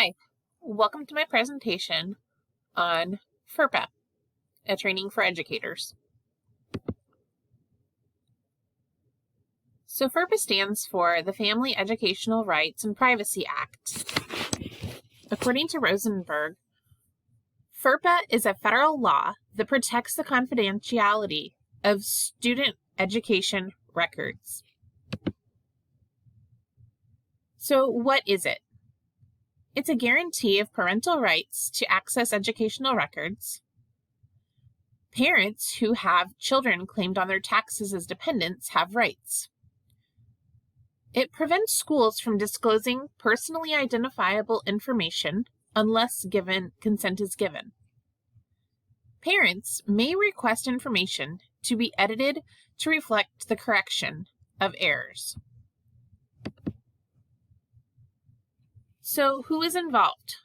Hi, welcome to my presentation on FERPA, a training for educators. So FERPA stands for the Family Educational Rights and Privacy Act. According to Rosenberg, FERPA is a federal law that protects the confidentiality of student education records. So what is it? It's a guarantee of parental rights to access educational records. Parents who have children claimed on their taxes as dependents have rights. It prevents schools from disclosing personally identifiable information unless consent is given. Parents may request information to be edited to reflect the correction of errors. So, who is involved?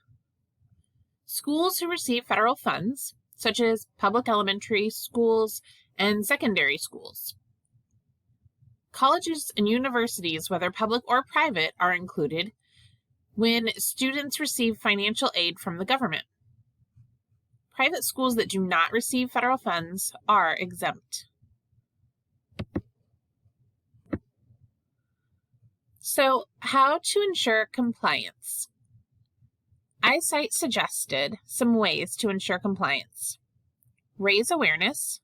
Schools who receive federal funds, such as public elementary schools and secondary schools. Colleges and universities, whether public or private, are included when students receive financial aid from the government. Private schools that do not receive federal funds are exempt. So, how to ensure compliance? iSight suggested some ways to ensure compliance. Raise awareness,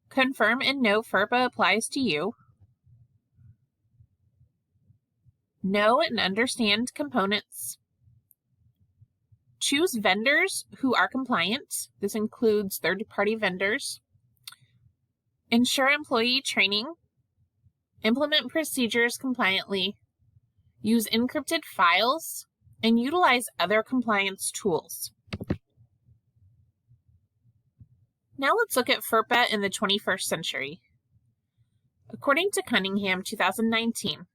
confirm and know FERPA applies to you, know and understand components, choose vendors who are compliant. This includes third-party vendors, ensure employee training, implement procedures compliantly, use encrypted files, and utilize other compliance tools. Now let's look at FERPA in the 21st century. According to Cunningham 2019,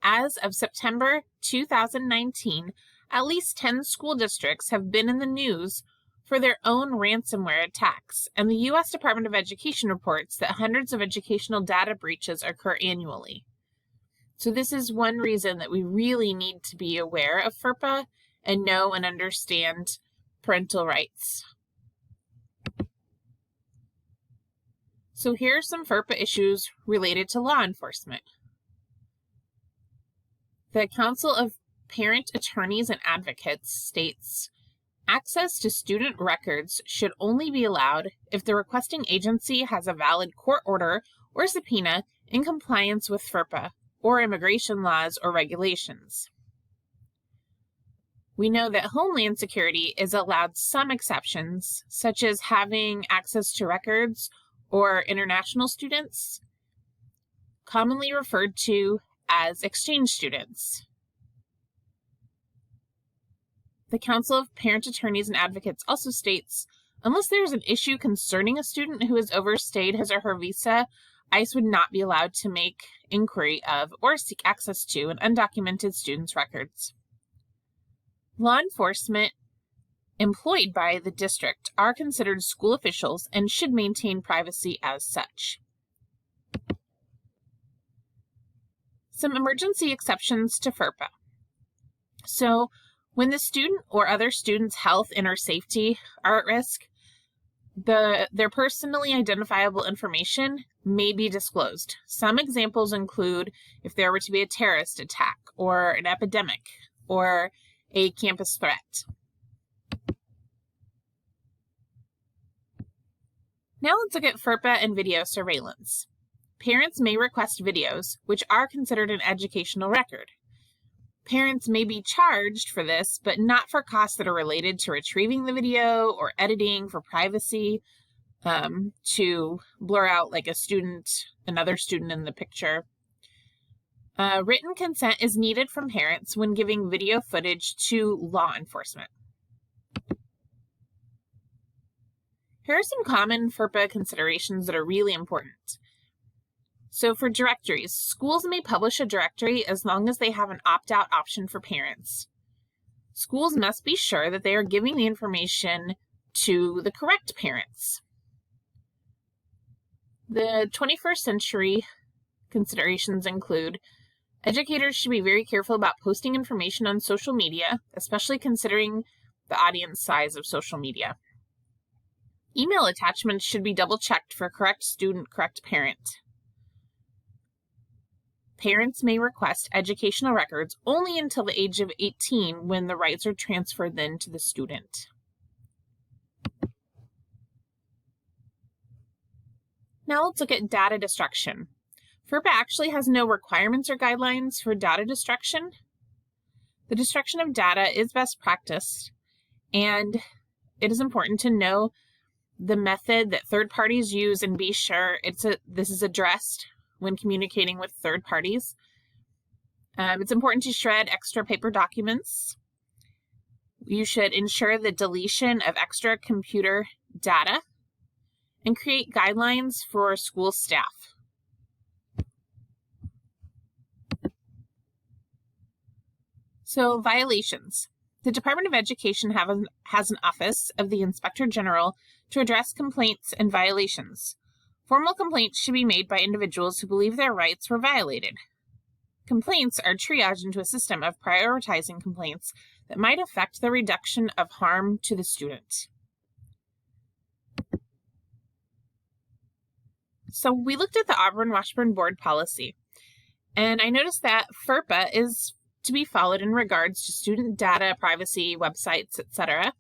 as of September 2019, at least 10 school districts have been in the news for their own ransomware attacks, and the U.S. Department of Education reports that hundreds of educational data breaches occur annually. So this is one reason that we really need to be aware of FERPA and know and understand parental rights. So here are some FERPA issues related to law enforcement. The Council of Parent Attorneys and Advocates states, access to student records should only be allowed if the requesting agency has a valid court order or subpoena in compliance with FERPA or immigration laws or regulations. We know that Homeland Security is allowed some exceptions, such as having access to records or international students, commonly referred to as exchange students. The Council of Parent Attorneys and Advocates also states, unless there is an issue concerning a student who has overstayed his or her visa, ICE would not be allowed to make inquiry of or seek access to an undocumented student's records. Law enforcement employed by the district are considered school officials and should maintain privacy as such. Some emergency exceptions to FERPA. So, when the student or other student's health and or safety are at risk, their personally identifiable information may be disclosed. Some examples include if there were to be a terrorist attack or an epidemic or a campus threat. Now let's look at FERPA and video surveillance. Parents may request videos, which are considered an educational record. Parents may be charged for this, but not for costs that are related to retrieving the video or editing for privacy, to blur out like another student in the picture. Written consent is needed from parents when giving video footage to law enforcement. Here are some common FERPA considerations that are really important. So for directories, schools may publish a directory as long as they have an opt-out option for parents. Schools must be sure that they are giving the information to the correct parents. The 21st century considerations include Educators should be very careful about posting information on social media, especially considering the audience size of social media. Email attachments should be double-checked for correct student, correct parent. Parents may request educational records only until the age of 18 when the rights are transferred then to the student. Now let's look at data destruction. FERPA actually has no requirements or guidelines for data destruction. The destruction of data is best practice, and it is important to know the method that third parties use and be sure this is addressed when communicating with third parties. It's important to shred extra paper documents. You should ensure the deletion of extra computer data and create guidelines for school staff. So, violations. The Department of Education has an office of the Inspector General to address complaints and violations. Formal complaints should be made by individuals who believe their rights were violated. Complaints are triaged into a system of prioritizing complaints that might affect the reduction of harm to the student. So we looked at the Auburn-Washburn Board policy, and I noticed that FERPA is to be followed in regards to student data, privacy, websites, etc.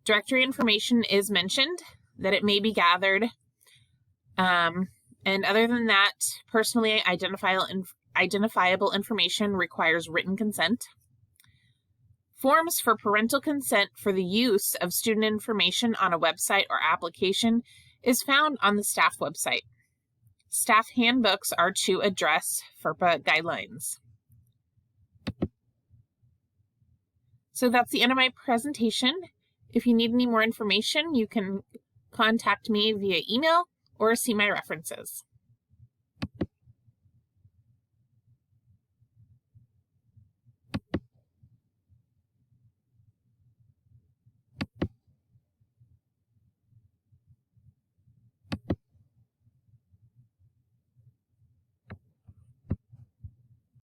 Directory information is mentioned, that it may be gathered, and other than that, personally identifiable information requires written consent. Forms for parental consent for the use of student information on a website or application is found on the staff website. Staff handbooks are to address FERPA guidelines. So that's the end of my presentation. If you need any more information, you can contact me via email or see my references.